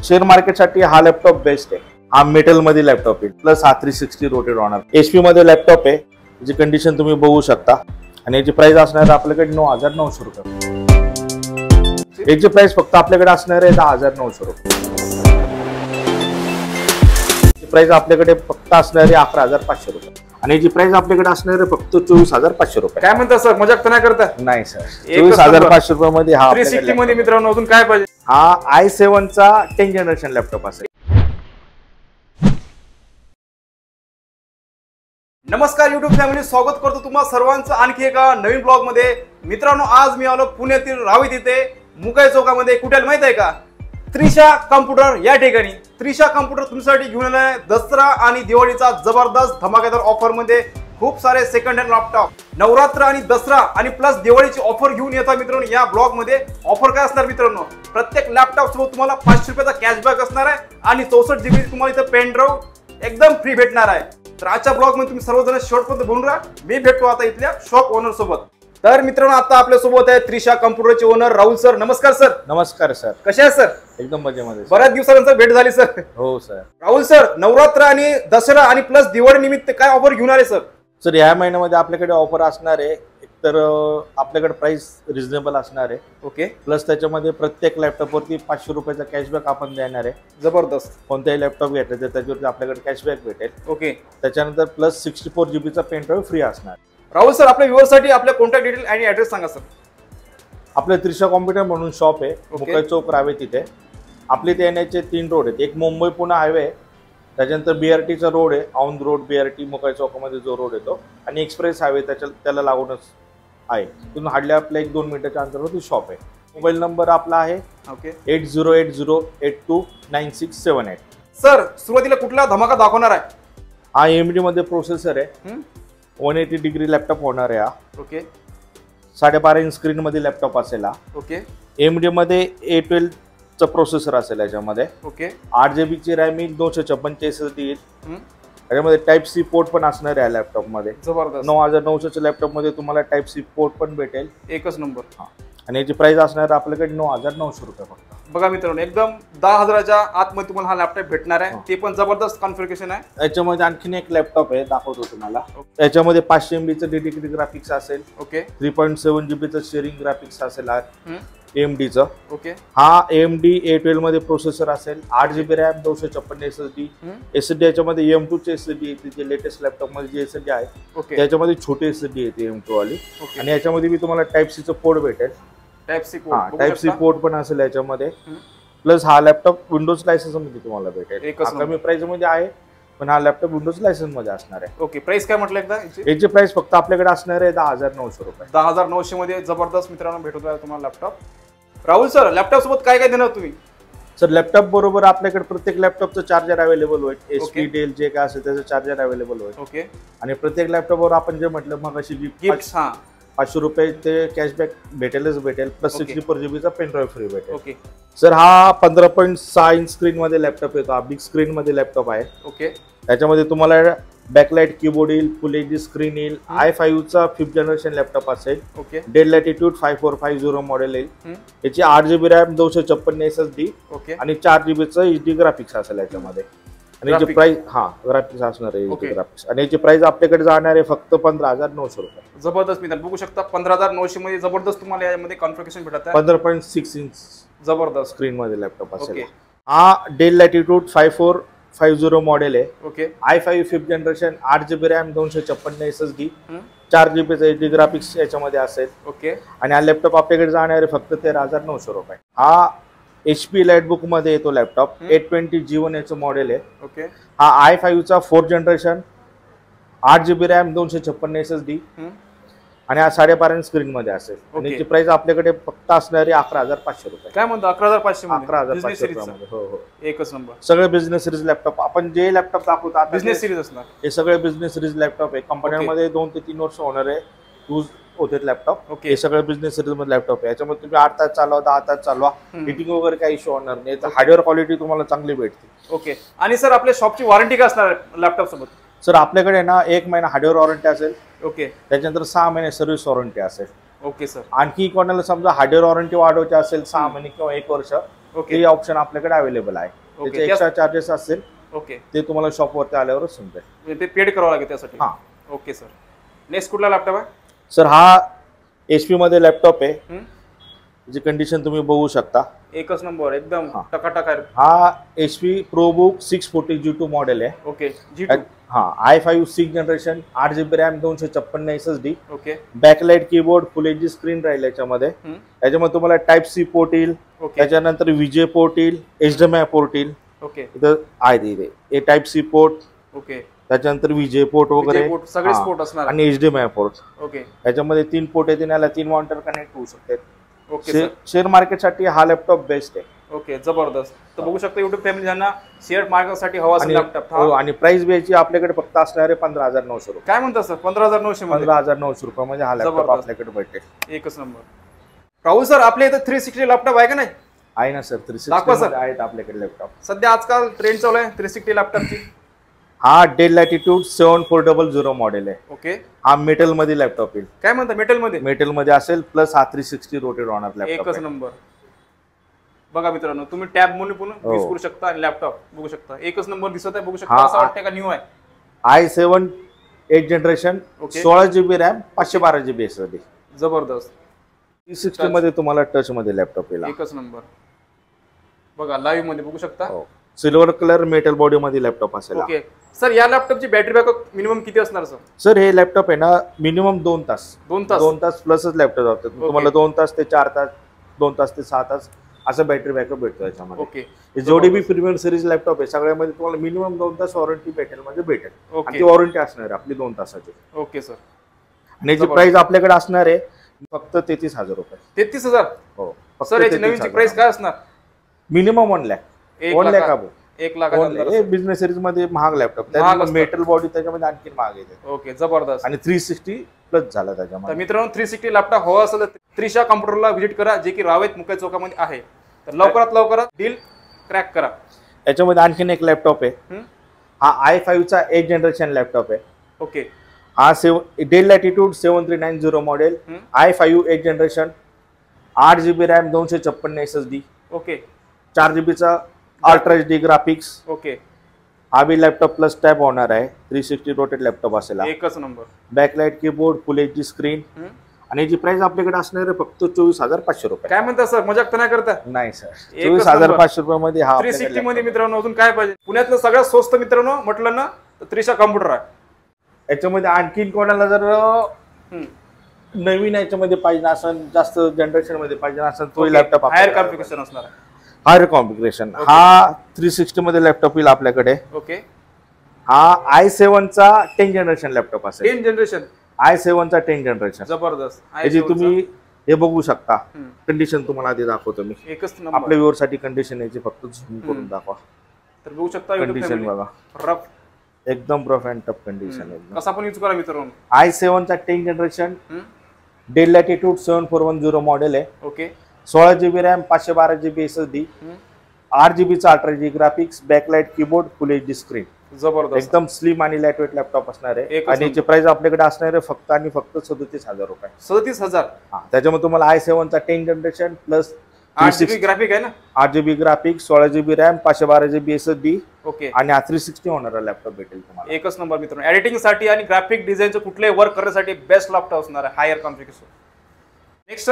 Share मार्केटसाठी हा laptop best आहे। हा मेटल मध्ये लॅपटॉप आहे, प्लस हा 360 रोटेट होणार। HP मध्ये लॅपटॉप आहे, जी कंडिशन तुम्ही बघू शकता आणि याची प्राइस असणार आपल्याकडे 9900 रुपये। याची प्राइस फक्त आपल्याकडे असणार आहे 10900 रुपये। प्राइस आपल्याकडे फक्त असणार आहे 11500 रुपये आणि याची प्राइस आपल्याकडे असणार आहे फक्त 24500 रुपये। काय म्हणता सर, मजाक तर नाही करता? नाही सर, 24500 रुपये मध्ये हा 360 मध्ये मित्रांनो अजून काय पाहिजे? हा i7 चा 10 जनरेशन लॅपटॉप असेल। नमस्कार YouTube फॅमिली, स्वागत करतो तुम्हा सर्वांचं आणखी एका नवीन ब्लॉग मध्ये। मित्रांनो, आज मी आलो पुण्यातील रावेत इथे मुकाई चौकामध्ये। कुठे माहित आहे का? त्रिशा कॉम्प्युटर या ठिकाणी। त्रिशा कॉम्प्युटर तुमच्यासाठी घेऊन आलाय दसरा आणि दिवाळीचा जबरदस्त धमाकेदार ऑफर मध्ये खूप सारे सेकंड हँड लॅपटॉप। नवरात्र आणि दसरा आणि प्लस दिवाळीची ऑफर घेऊन येतात मित्रांनो या ब्लॉग मध्ये। ऑफर काय असणार मित्रांनो, प्रत्येक लॅपटॉप सोबत तुम्हाला 500 रुपयाचा कॅशबॅक असणार आहे आणि 64 GB तुम्हाला इथे पेन ड्राइव्ह एकदम फ्री भेटणार आहे। तर आजच्या ब्लॉग मध्ये तुम्ही सर्वजण शेवटपर्यंत बघून राहा। मी भेटतो आता इथल्या शॉप ओनर सोबत। तर मित्रांनो, आता आपल्या सोबत आहे त्रिशा कॉम्प्युटरचे ओनर राहुल सर। नमस्कार सर। नमस्कार सर, कसे आहे सर? एकदम मजेमध्ये। बऱ्याच दिवसानंतर भेट झाली सर। हो सर। राहुल सर, नवरात्र आणि दसरा आणि प्लस दिवाळी निमित्त काय ऑफर घेऊन आले सर? सर, या महिन्यामध्ये आपल्याकडे ऑफर असणार आहे। तर आपल्याकडे प्राइस रिझनेबल असणार आहे। ओके। प्लस त्याच्यामध्ये प्रत्येक लॅपटॉप वरती 500 रुपयाचा कॅशबॅक आपण देणार आहे। जबरदस्त। कोणताही लॅपटॉप घेतलं तर त्याच्यावरती आपल्याकडे कॅशबॅक भेटेल। ओके। त्याच्यानंतर प्लस 64 GB चा पेन ड्राइव्ह फ्री असणार। राहुल सर, आपल्या व्ह्यूअर्ससाठी आपल्या कॉन्टॅक्ट डिटेल आणि ऍड्रेस सांगा सर। आपल्या त्रिशा कॉम्प्युटर म्हणून शॉप आहे, मुकाई चौक रावेत तिथे। आपले ते येण्याचे 3 रोड आहेत। एक मुंबई पुणे हायवे, त्याच्यानंतर BRTचा रोड आहे, औंध रोड BRT मुकाई चौकामध्ये जो रोड येतो, आणि एक्सप्रेस हायवे त्याला लागूनच आहे। तिथून हार्डली आपल्या 1-2 मिनिटाच्या अंतरावरती शॉप आहे। मोबाईल नंबर आपला आहे 8080829678। सर, सुरुवातीला कुठला धमाका दाखवणार आहे? हा AMD मध्ये प्रोसेसर आहे। 180 डिग्री लॅपटॉप होणार आहे हा। ओके। 12.5 इंच स्क्रीन मध्ये लॅपटॉप असेल हा। ओके। AMD मध्ये A12 चा प्रोसेसर असेल याच्यामध्ये। ओके। 8 GB ची रॅम येईल, 256 ची SSD येईल। त्याच्यामध्ये टाइप सी पोर्ट पण असणार आहे लॅपटॉप मध्ये। जबरदस्त। 9900 च्या लॅपटॉप मध्ये तुम्हाला टाइप सी पोर्ट पण भेटेल। एकच नंबर। आणि याची प्राइस असणार आपल्याकडे 9900 रुपये फक्त। बघा मित्रांनो, एकदम 10,000च्या आतमध्ये तुम्हाला हा लॅपटॉप भेटणार आहे। ते पण जबरदस्त कॉन्फिगरेशन आहे। याच्यामध्ये आणखीन एक लॅपटॉप आहे, दाखवतो तुम्हाला। याच्यामध्ये 500 MB चं डेडिकेटेड ग्राफिक्स असेल। ओके। 3.7 GB चं शेअरिंग ग्राफिक्स असेल AMD चं। ओके। हा AMD A12 मध्ये प्रोसेसर असेल। 8 GB रॅम, 256 SSD याच्यामध्ये M2 चे SSD येते, जे लेटेस्ट लॅपटॉप मध्ये जे SSD आहे त्याच्यामध्ये छोटे SSD येते M2 वाली। आणि याच्यामध्ये मी तुम्हाला टाइप सी चं पोर्ट भेटेल। टाइप सी पोर्ट पण असेल याच्यामध्ये। प्लस हा लॅपटॉप विंडोज लायसन्स मध्ये तुम्हाला भेटेल। कमी प्राइस मध्ये आहे, पण हा लॅपटॉप विंडोज लायसन्स मध्ये असणार आहे। ओके। प्राइस काय म्हटलं एकदा? याची प्राइस फक्त आपल्याकडे असणार आहे 10900 रुपये। 10900 मध्ये जबरदस्त मित्रांनो भेटत आहे तुम्हाला लॅपटॉप। राहुल सर, लॅपटॉप सोबत काय काय देणार तुम्ही? सर, लॅपटॉप बरोबर आपल्याकडे प्रत्येक लॅपटॉपचं चार्जर अवेलेबल होईल। HP डेल जे काय असेल त्याचं चार्जर अवेलेबल होईल। ओके। आणि प्रत्येक लॅपटॉपवर आपण जे म्हटलं मग अशी गिफ्ट 500 रुपये ते कॅशबॅक भेटेलच भेटेल। प्लस 64 GB चा पेन ड्राइव्ह फ्री भेटेल। ओके। सर, हा 15.6 इंच स्क्रीन मध्ये लॅपटॉप येतो। हा बिग स्क्रीन मध्ये लॅपटॉप आहे। ओके। त्याच्यामध्ये तुम्हाला बॅकलाइट कीबोर्ड येईल, फुल HD स्क्रीन येईल। i5 चा 5th जनरेशन लॅपटॉप असेल। ओके। डेल लॅटिट्यूड 5450 मॉडेल येईल। याची 8 GB रॅम, 256 SSD आणि 4 GB चं HD ग्राफिक्स असेल याच्यामध्ये। आणि याची प्राइस ग्राफिक्स असणार आहे HD ग्राफिक्स। आणि याची प्राइस आपल्याकडे जाणार आहे फक्त 15900 रुपये। जबरदस्त मित्रांनो, बघू शकता 15900 मध्ये जबरदस्त तुम्हाला यामध्ये कॉन्फिगरेशन भेटत आहे। 15.6 इंच जबरदस्त स्क्रीन मध्ये लॅपटॉप असेल। हा डेल लॅटिट्यूड 5450 मॉडेल आहे। Okay. i5 5th generation, 8 GB RAM, 256 SSD, 4 GB चं HD ग्राफिक्स याच्यामध्ये असेल। ओके। आणि हा लॅपटॉप आपल्याकडे जाणार आहे फक्त 13900 रुपये। हा HP लाइटबुक मध्ये येतो लॅपटॉप। 820 G1 याचं मॉडेल आहे। ओके। हा i5 चा 4th generation, 8 GB RAM, 256 SSD आणि हा 12.5 इंच स्क्रीन मध्ये असेल। आणि याची प्राइस आपल्याकडे फक्त असणार आहे 11500 रुपये। काय म्हणतो? 11500 मध्ये? 11500 रुपये। हो हो, एकच नंबर। सगळे बिझनेस सिरीज लॅपटॉप आपण जे लॅपटॉप दाखवतो आता बिझनेस सिरीज असणार। हे सगळे बिझनेस सिरीज लॅपटॉप आहे। कंपन्यांमध्ये 2 ते 3 वर्ष होणार आहे यूज होते लॅपटॉप। हे सगळे बिझनेस सिरीज मध्ये लॅपटॉप आहे। याच्यामध्ये तुम्ही 8 तास चालवा, 10 तास चालवा, हिटिंग वगैरे काही इश्यू होणार नाही। तर हार्डवेअर क्वालिटी तुम्हाला चांगली भेटते। ओके। आणि सर, आपल्या शॉपची वॉरंटी काय असणार लॅपटॉप सोबत? सर, आपल्याकडे ना 1 महिना हार्डवेअर वॉरंटी असेल। ओके। त्याच्यानंतर 6 महिने सर्व्हिस वॉरंटी असेल। Okay sir. आणखी कोणाला समजा हार्डवेअर वॉरंटी वाढवायची असेल 6 महिने किंवा 1 वर्ष, ते ऑप्शन आपल्याकडे अवेलेबल आहे. त्याचे एक्स्ट्रा चार्जेस असेल ते तुम्हाला शॉपवरती आल्यावरच समजेल. ते पेड करावं लागेल त्यासाठी. Okay sir. नेक्स्ट कुठला लॅपटॉप आहे सर? हा HP मध्ये लॅपटॉप आहे. त्याची कंडिशन तुम्ही बघू शकता. एकच नंबर, एकदम टकाटक आहे. हा HP ProBook 640 G2 मॉडेल आहे. Okay. G2 i5 6 generation, 8GB RAM, 256 SSD. Okay. Backlight keyboard, full HD screen राहील याच्यामध्ये. याच्यामध्ये तुम्हाला टाइप C पोर्ट येईल, त्याच्यानंतर VGA पोर्ट येईल, HDMI पोर्ट येईल. ओके. इथं आहे इथे हे टाइप C पोर्ट. ओके. त्याच्यानंतर VGA पोर्ट वगैरे सगळे पोर्ट असणार आणि HDMI पोर्ट. ओके. याच्यामध्ये 3 पोर्ट येतील, याला 3 मॉनिटर कनेक्ट होऊ शकतात. ओके. शेअर मार्केटसाठी हा लॅपटॉप बेस्ट आहे. ओके, जबरदस्त. तर बघू शकता युट्यूब फॅमिली ज्यांना शेअर मार्केटसाठी हवा असेल लॅपटॉप. आणि प्राइस बिची आपल्याकडे फक्त असणार आहे 15,900 रुपये. काय म्हणता सर? 15,900 15,900 रुपये मध्ये हा लॅपटॉप आपल्याकडे भेटेल. एकच नंबर. राहुल सर, आपल्या इथं 360 लॅपटॉप आहे का नाही? आहे ना सर, 360 आहेत आपल्याकडे लॅपटॉप. सध्या आजकाल ट्रेंड चालू आहे 360 लॅपटॉपची. हा डेल लॅटिट्यूड 7400 मॉडेल आहे. ओके. हा मेटल मध्ये लॅपटॉप येईल. काय म्हणता? मेटल मध्ये असेल, प्लस हा 360 रोटेट होणार लॅपटॉप. एकच नंबर. बघा मित्रांनो, तुम्ही टॅब म्हणून पण यूज करू शकता आणि लॅपटॉप बघू शकता. एकच नंबर दिसत आहे, बघू शकता. असं वाटतं का न्यू आहे. i7 8 generation, 16GB RAM, 512GB SSD. जबरदस्त. 360 मध्ये तुम्हाला टच मध्ये लॅपटॉप येईल. एकच नंबर. बघा लाईव्ह मध्ये बघू शकता. सिल्वर कलर मेटल बॉडी मध्ये लॅपटॉप असेल. ओके सर, या लॅपटॉपची बॅटरी बॅकअप मिनिमम किती असणार सर? सर हे लॅपटॉप आहे ना, मिनिमम 2 तास 2 तास प्लसच लॅपटॉप जातात. तुम्हाला 2 तास ते 4 तास, 2 तास ते 6 तास असं बॅटरी बॅकअप भेटतो याच्यामध्ये. ओके. जेवढी बी प्रीमियम सिरीज लॅपटॉप आहे सगळ्यामध्ये तुम्हाला मिनिमम 2 तास वॉरंटी भेटेल, म्हणजे भेटेल. आणि ती वॉरंटी असणार आहे आपली 2 तासाची. Okay sir. आणि याची प्राइस आपल्याकडे असणार आहे फक्त 33,000 रुपये. 33,000? हो सर. याची नवीनची प्राइस काय असणार? Minimum 1 lakh. 1 lakh. 1 lakh. Business series मध्ये महाग लॅपटॉप, मेटल बॉडी त्याच्यामध्ये आणखी महाग येते. ओके, जबरदस्त. आणि 360 प्लस झाला त्याच्यामध्ये. तर मित्रांनो, 360 लॅपटॉप हवा असेल तर त्रिशा कॉम्प्युटरला व्हिजिट करा, जे की रावेत मुकाई चौकामध्ये आहे. तर लवकरात डील क्रॅक करा. याच्यामध्ये आणखीन एक लॅपटॉप आहे. हा i5 चा 8 जनरेशन लॅपटॉप आहे. ओके. हा Dell Latitude 7390 model, i5 8 generation, 8GB RAM, 256 SSD. Okay. 4GB चा अल्ट्रा HD ग्राफिक्स. ओके. हा बी लॅपटॉप प्लस टॅब होणार आहे. 360 रोटेट लॅपटॉप असेल. एकच number. Backlight keyboard, full HD screen. आणि याची प्राइस आपल्याकडे असणार आहे फक्त 24,500 रुपये. काय म्हणता सर? मजाक तर नाही करता? नाही सर, 24,500 रुपये मध्ये हा 360 मध्ये मित्रांनो अजून काय पाहिजे? पुण्यातलं सगळ्यात स्वस्त मित्रांनो म्हटलं ना तर त्रिशा कॉम्प्युटर आहे. याच्यामध्ये आणखीन कोणाला जर नवीन याच्यामध्ये पाहिजे असेल, जास्त जनरेशन मध्ये पाहिजे असेल, तो लॅपटॉप हायर कॉन्फिगरेशन असणार आहे. Higher configuration. हा 360 मध्ये लॅपटॉप येईल आपल्याकडे. ओके. हा i7 चा 10 जनरेशन लॅपटॉप असेल. 10 जनरेशन. i7 चा 10 जनरेशन. जबरदस्त. याची तुम्ही हे बघू शकता. कंडिशन तुम्हाला आधी दाखवतो मी. एकच नंबर. आपल्या व्ह्यूअर साठी कंडिशन याची फक्त झूम करून दाखवा. तर बघू शकता कंडिशन बघा, रफ, एकदम रफ अँड टफ कंडिशन आहे. कसा पण यूज करा मित्रांनो. i7 चा 10 जनरेशन, डेल लॅटिट्यूड 7410 मॉडेल आहे. Okay. 16GB RAM, 512GB SSD, 8GB चा ultra HD graphics, backlight keyboard, full HD screen. जबरदस्त. एकदम स्लिम आणि लाईटवेट लॅपटॉप असणार आहे. आणि याची प्राइस आपल्याकडे असणार आहे फक्त आणि फक्त 37,000 रुपये. 37,000. त्याच्यामध्ये तुम्हाला i7 चा 10 जनरेशन प्लस 8GB ग्राफिक आहे ना, 8GB graphic, 16GB RAM, 512GB SSD. Okay. आणि 360 होणारा लॅपटॉप भेटेल तुम्हाला. एकच नंबर मित्रांनो. एडिटिंग साठी आणि ग्राफिक डिझाईनचं कुठले वर्क करण्यासाठी बेस्ट लॅपटॉप असणार आहे, हायर कॉन्फिगरेशन. नेक्स्ट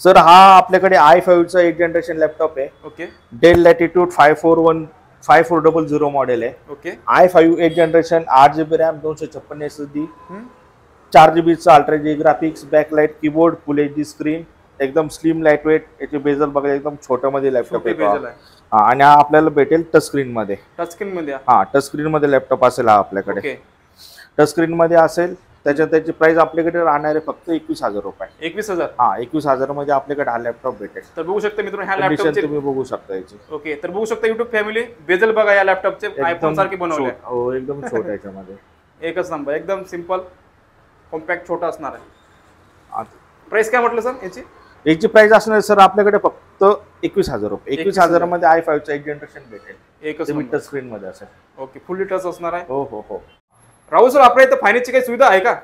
सर, हा आपल्याकडे i5 चा 8 जनरेशन लॅपटॉप आहे. ओके. डेल लॅटिट्यूड 5400 मॉडेल आहे. Okay. i5 8 generation, 8GB RAM, 256 SSD, 4GB चा ultra HD graphics, backlight keyboard, full HD screen. एकदम स्लिम लाईटवेट. याचे बेजल बघा, एकदम छोट्या मध्ये लॅपटॉप आहे. आणि हा आपल्याला भेटेल टच स्क्रीन मध्ये. टच स्क्रीन मध्ये. टच स्क्रीन मध्ये लॅपटॉप असेल हा आपल्याकडे. टच स्क्रीन मध्ये असेल. त्याची प्राइस आपल्याकडे राहणार आहे फक्त 21,000 रुपये. 21,000. 21,000 मध्ये आपल्याकडे हा लॅपटॉप भेटेल. तर बघू शकता मित्रांनो, ह्या लॅपटॉपचे तुम्ही बघू शकता याची. ओके. तर बघू शकता युट्यूब फॅमिली, बेजल बघा या लॅपटॉपचे, आयफोन सारखे बनवले. हो, एकदम छोटा याच्यामध्ये. एकच नंबर, एकदम सिंपल कॉम्पॅक्ट छोटा असणार आहे. प्राइस काय म्हटलं सर याची? याची प्राइस असणार सर आपल्याकडे फक्त 21,000 रुपये. 21,000 मध्ये i5 चा 8 जनरेशन भेटेल. एकच टच स्क्रीन मध्ये असेल. ओके. फुल्ली टच असणार आहे. हो हो हो. राहुल सर, आपल्या इथं फायनान्सची काही सुविधा आहे का?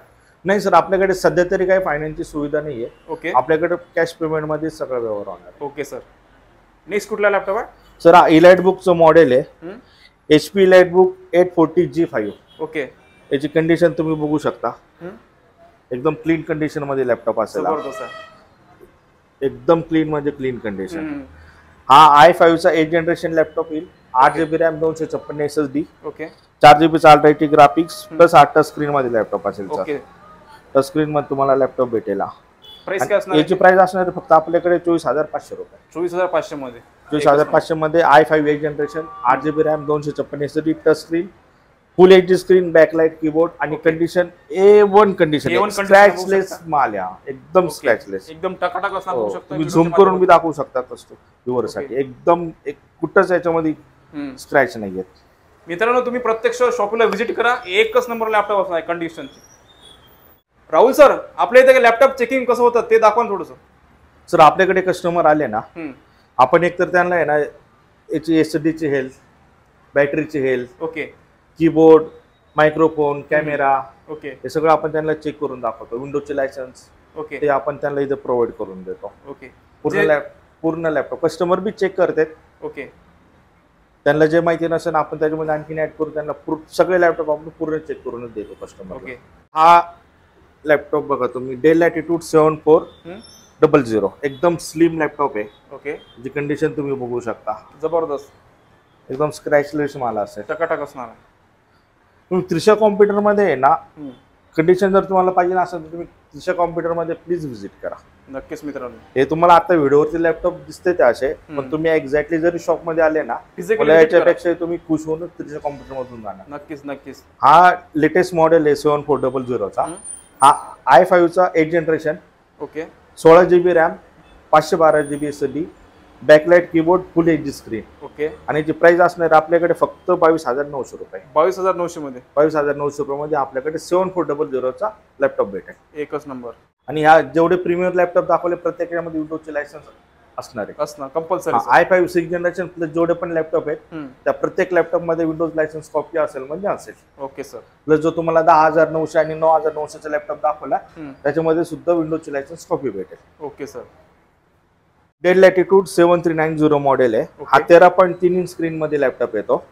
नाही सर, आपल्याकडे सध्या तरी काही फायनान्सची सुविधा नाहीये. ओके. आपल्याकडे कॅश पेमेंट मध्ये सगळं व्यवहार होणार. Okay sir. नेक्स्ट कुठला लॅपटॉप आहे? सर हा इलाइट बुकचं मॉडेल आहे, HP elite book 840G5. Okay. याची कंडिशन तुम्ही बघू शकता, एकदम क्लीन कंडिशन मध्ये लॅपटॉप असेल, एकदम क्लीन म्हणजे क्लीन कंडिशन. हा i5 चा 8 जनरेशन लॅपटॉप येईल, 8GB RAM, 256 SSD, okay, 4GB चालरायटी ग्राफिक्स प्लस 8 टच स्क्रीन मध्ये लॅपटॉप असेल. ओके. टच स्क्रीन मध्ये तुम्हाला लॅपटॉप भेटेल. प्राइस काय असणार? याची प्राइस असणार आहे फक्त आपल्याकडे 24,500 रुपये. 24,500 मध्ये. 24,500 मध्ये i5 8 generation, 8GB RAM, 256 SSD, touch screen, full HD screen, backlight, keyboard आणि कंडिशन A1 कंडिशन, स्क्रॅचलेस माल आहे, एकदम स्क्रॅचलेस, एकदम टकाटक असणार. बघू शकता, तुम्ही झूम करून बी दाखवू शकता व्ह्यूअर साठी. एकदम कुठंच याच्यामध्ये स्क्रॅच नाहीये. मित्रांनो, तुम्ही प्रत्यक्ष शॉपला व्हिजिट करा, एकच नंबर लॅपटॉप असणार कंडिशनची. राहुल सर, आपल्या इथे लॅपटॉप चेकिंग कसं होतं ते दाखवा थोडस. सर आपल्याकडे कस्टमर आले ना, आपण एकतर त्यांना आहे ना याची SSD ची हेल्थ, बॅटरीची health, okay, keyboard, microphone, camera, okay, हे सगळं आपण त्यांना चेक करून दाखवतो. विंडोजचे लायसन्स, ओके, ते आपण त्यांना इथे प्रोव्हाइड करून देतो. ओके. पूर्ण लॅपटॉप कस्टमर बी चेक करतात. ओके. त्यांना जे माहिती नसेल आपण त्याच्यामध्ये आणखीन ऍड करू, त्यांना सगळे लॅपटॉप आपण पूर्ण चेक करूनच देतो कस्टमर. ओके. हा लॅपटॉप बघा तुम्ही, डेल लॅटिट्यूड 7400, एकदम स्लिम लॅपटॉप आहे. ओके. जी कंडिशन तुम्ही बघू शकता, जबरदस्त, एकदम स्क्रॅचलेस माल असेल, टकाटक असणार. तुम्ही त्रिशा कॉम्प्युटर मध्ये आहे ना, कंडिशन जर तुम्हाला पाहिजे असेल तर तुम्ही त्रिशा कॉम्प्युटर मध्ये प्लीज व्हिजिट करा. नक्कीच मित्रांनो, हे तुम्हाला आता व्हिडिओवरती लॅपटॉप दिसते ते असे, पण तुम्ही एक्झॅक्टली जरी शॉप मध्ये आले ना, याच्यापेक्षा तुम्ही खुश होऊन त्रिशा कॉम्प्युटर मधून जाणार. नक्कीच नक्कीच. हा लेटेस्ट मॉडेल आहे 7400 चा. हा i5 चा 8 generation, okay, 16GB RAM, 512GB SSD, backlight, keyboard, full HD screen, okay. आणि याची प्राइस असणार आपल्याकडे फक्त 22,900 रुपये. 22,900 मध्ये, 22,900 रुपये मध्ये आपल्याकडे 7400 चा लॅपटॉप भेटेल. एकच नंबर. आणि ह्या जेवढे प्रीमियर लॅपटॉप दाखवले प्रत्येकामध्ये विंडोजचे लायसन्स असणार कंपल्सरी. i5 6 जनरेशन प्लस जेवढे पण लॅपटॉप आहेत त्या प्रत्येक लॅपटॉप मध्ये विंडोज लायसन्स कॉपी असेल म्हणजे असेल. Okay sir. प्लस जो तुम्हाला 10,900 आणि 9,900 चा लॅपटॉप दाखवला त्याच्यामध्ये सुद्धा विंडोजची लायसन्स कॉपी भेटेल. Okay sir. Dell Latitude 7390 model आहे. हा 13.3 इंच स्क्रीन मध्ये लॅपटॉप येतो.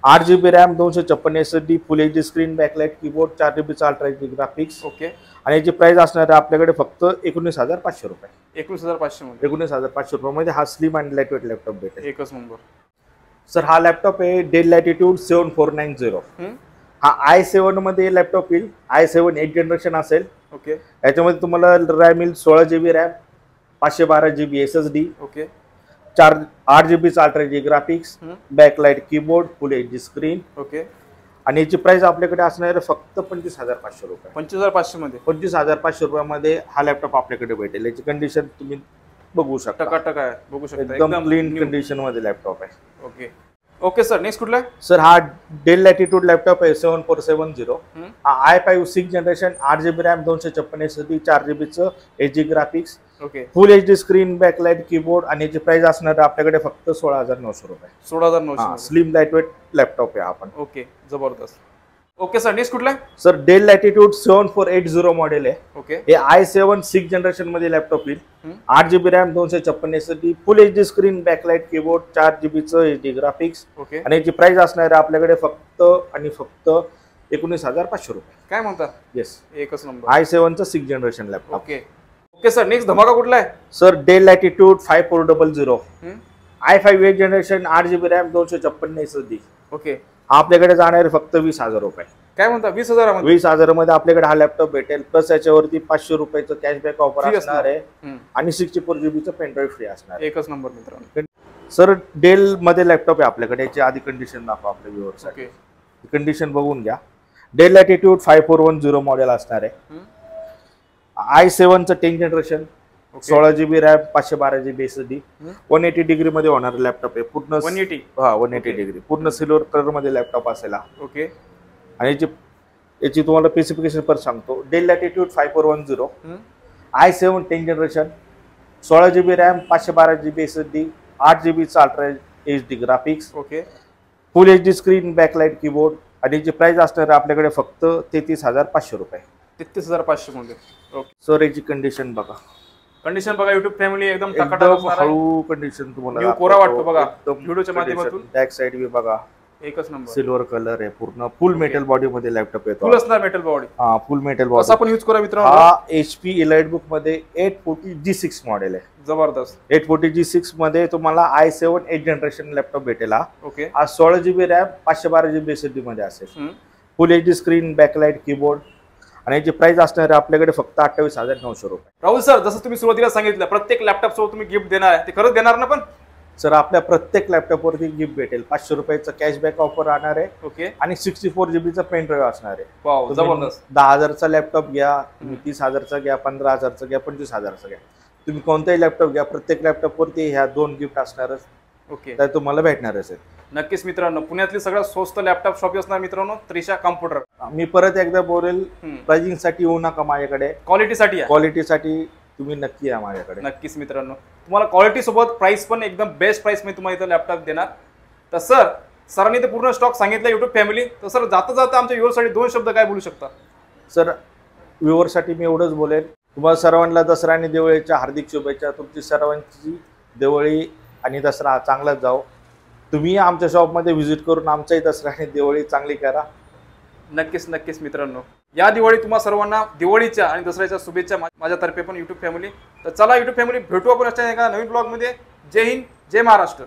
8GB RAM, 256 SSD, full HD screen, backlight, keyboard, 4GB चालरायटी ग्राफिक्स, ओके. आणि याची प्राइस असणार आहे आपल्याकडे फक्त 19,500 रुपये. 19,500 मध्ये, 19,500 रुपयामध्ये हा स्लिम अँड लाईटवेट लॅपटॉप भेटेल. एकच नंबर. सर हा लॅपटॉप आहे डेल लॅटिट्यूड 7490. हा i7 मध्ये लॅपटॉप येईल. i7 8 जनरेशन असेल. ओके. याच्यामध्ये तुम्हाला रॅम येईल 16GB RAM, 512GB SSD, okay, 8GB चालरायटी graphics, backlight, keyboard, full HD screen, okay. आणि याची प्राइस आपल्याकडे असणार आहे फक्त 25,500 रुपये. 25,500 मध्ये, 25,500 रुपयामध्ये हा लॅपटॉप आपल्याकडे भेटेल. याची कंडिशन तुम्ही बघू शकता, टकाटक आहे, बघू शकता, एकदम क्लीन कंडिशन मध्ये लॅपटॉप आहे. ओके. ओके सर, नेक्स्ट कुठला? सर हा डेल लॅटिट्यूड लॅपटॉप आहे 7470. हा i5 6 generation, 8GB RAM, 256 SSD, 4GB चं HD graphics, okay, full HD screen, backlight, keyboard, आणि याची प्राइस असणार आपल्याकडे फक्त 16,900 रुपये. 16,900. स्लिम लाईटवेट लॅपटॉप आहे आपण. ओके, जबरदस्त. ओके सर, नेक्स्ट कुठला? सर डेल लॅटिट्यूड 7480 मॉडेल आहे. ओके. हे i7 6 जनरेशन मध्ये लॅपटॉप येईल. 8GB RAM, 256 SSD, full HD screen, backlight, keyboard, 4GB चं HD ग्राफिक्स, ओके, आणि याची प्राइस असणार आहे आपल्याकडे फक्त आणि फक्त 19,500 रुपये. काय म्हणता? येस, एकच नंबर. i7 चं 6 generation laptop. Okay. Okay sir, next धमाका कुठला आहे? Sir Dell Latitude 5400, i5 8 generation, 8GB RAM, 256 SSD. Okay. आपल्याकडे जाणार आहे फक्त 20,000 रुपये. काय म्हणता? 20,000 20,000 मध्ये आपल्याकडे हा लॅपटॉप भेटेल. प्लस याच्यावरती 500 रुपयाचं कॅशबॅक ऑफर असणार आहे आणि 64GB चं पेनड्राईव्ह फ्री असणार. एकच नंबर मित्रांनो. सर डेल मध्ये लॅपटॉप आहे आपल्याकडे. याची आधी कंडिशन दाखवा आपल्या व्ह्यूअर्ससाठी. कंडिशन बघून घ्या. डेल लॅटिट्यूड 5410 मॉडेल असणार आहे. i7 चं 10 generation, 16GB RAM, 512GB SSD, 180 degree मध्ये होणार लॅपटॉप आहे. पूर्ण 180 डिग्री पूर्ण सिल्वर कलर मध्ये लॅपटॉप असेल. ओके. आणि याची तुम्हाला स्पेसिफिकेशन पर सांगतो. Dell Latitude 5410, i7 10 generation, 16GB RAM, 512GB SSD, 8GB चालरायटी HD graphics, okay, full HD screen, backlight, keyboard, आणि याची प्राइस असणार आपल्याकडे फक्त 33,500 रुपये. 33,500 मध्ये. ओके. सर याची कंडिशन बघा, कंडिशन बघा युट्यूब फॅमिली एकदम टकाटक एकदम असणार आहे. हळू कंडिशन तुम्हाला New कोरा वाटतो बघा एकदम व्हिडिओच्या माध्यमातून. बॅक साइड बी बघा एकच नंबर सिल्वर कलर आहे, पूर्ण फुल मेटल बॉडी मध्ये लॅपटॉप येतो. फुल असणार मेटल बॉडी. हा फुल मेटल कसा बॉडी. पण यूज करा मित्रांनो. हा HP Elite Book मध्ये 840 G6 मॉडेल आहे. जबरदस्त. 840 G6 मध्ये तुम्हाला i7 8 जनरेशन लॅपटॉप भेटेल. ओके. हा 16 GB रॅम 512 GB SSD मध्ये असेल. फुल HD स्क्रीन, बॅकलाइट, कीबोर्ड आणि याची प्राइस असणार आहे आपल्याकडे फक्त 28,900 रुपये. राहुल सर, जसं तुम्ही सुरुवातीला सांगितलं प्रत्येक लॅपटॉप सोबत तुम्ही गिफ्ट देणार आहे, ते खरंच देणार ना? पण सर आपल्या प्रत्येक लॅपटॉप वरती गिफ्ट भेटेल. 500 रुपयाचं कॅशबॅक ऑफर राहणार आहे. ओके. आणि 64 GB चा पेन ड्राईव्ह असणार आहे. वाव, जबरदस्त. 10,000चा लॅपटॉप घ्या, तुम्ही 30,000चा घ्या, 15,000चा घ्या, 25,000चा घ्या, तुम्ही कोणताही लॅपटॉप घ्या, प्रत्येक लॅपटॉप वरती ह्या 2 गिफ्ट असणारच. ओके. तर तुम्हाला भेटणारच आहे. नक्कीच मित्रांनो, पुण्यातली सगळ्यात स्वस्त लॅपटॉप शॉप असणार मित्रांनो त्रिशा कॉम्प्युटर. मी परत एकदा बोलेल, प्राइसिंग साठी येऊ नका माझ्याकडे, क्वालिटीसाठी. क्वालिटीसाठी तुम्ही नक्की या माझ्याकडे. नक्कीच मित्रांनो, तुम्हाला क्वालिटी सोबत प्राइस पण एकदम बेस्ट प्राइस मध्ये तुम्हाला इथं लॅपटॉप देणार. तर सरांनी ते पूर्ण स्टॉक सांगितलं युट्यूब फॅमिली. तर सर जाता जाता आमच्या व्ह्यूअरसाठी 2 शब्द काय बोलू शकता? सर व्ह्यूअरसाठी मी एवढंच बोलेन, तुम्हाला सर्वांना दसरा आणि दिवाळीच्या हार्दिक शुभेच्छा. तुमची सर्वांची दिवाळी आणि दसरा चांगलाच जाओ. तुम्ही आमच्या शॉपमध्ये व्हिजिट करून आमच्याही दसरा आणि दिवाळी चांगली करा. नक्कीच नक्कीच मित्रांनो, या दिवाळी तुम्हा सर्वांना दिवाळीच्या आणि दसऱ्याच्या शुभेच्छा माझ्यातर्फे पण युट्यूब फॅमिली. तर चला युट्यूब फॅमिली, भेटू आपण अशा एका नवीन ब्लॉग मध्ये. जय हिंद, जय महाराष्ट्र.